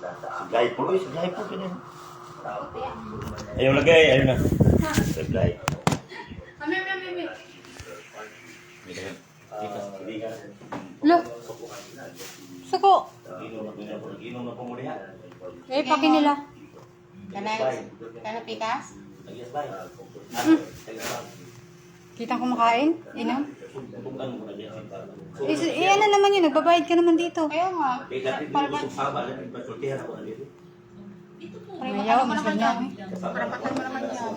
Siglay po, siglay po. Ayaw lagay, ayaw na. Siglay. Kami. Lo. Suko. Inom na po muli ha. Eh, paki nila. Kana pikas? Kitang kumakain? Inom? Ano naman yun? Nagbabayad ka naman dito. Kaya nga. Mayaw, mas ganyan. Karapatan mo naman yan.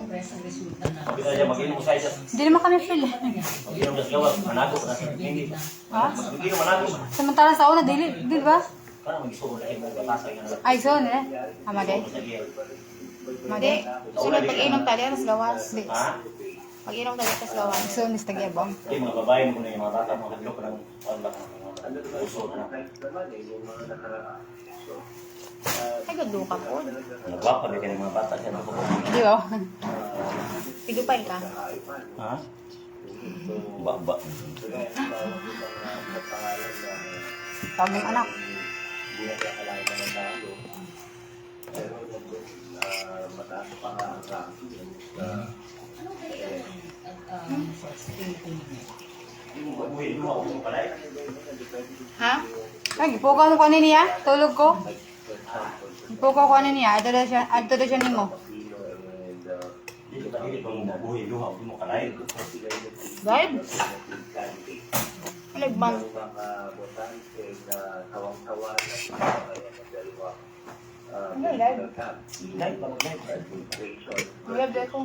Hindi naman kami feel. Ha? Samantala sa una, di ba? Ay, so, ne? Amagay. Hindi. Sunod pag-inom tali, alas gawas. Pag-inom tali, alas gawas. So, nistagyabang. Mga babae mo na yung mga bata, mga hadlok ng puso na. Ay, gado ka po. Nagwapa din kayo ng mga bata siya. Di ba? Tigupay ka. Ha? Baba. Tawag ng anak. Ha? Ay, ipukaw mo kanin niya? Tulog ko? Ipukaw ko kanin niya? Adto na siya ni mo. Dito tayo dito ang buhay luha, hindi mo kalain. Vibe? Alagbang. Ano, live? Live, live. Live, live ko.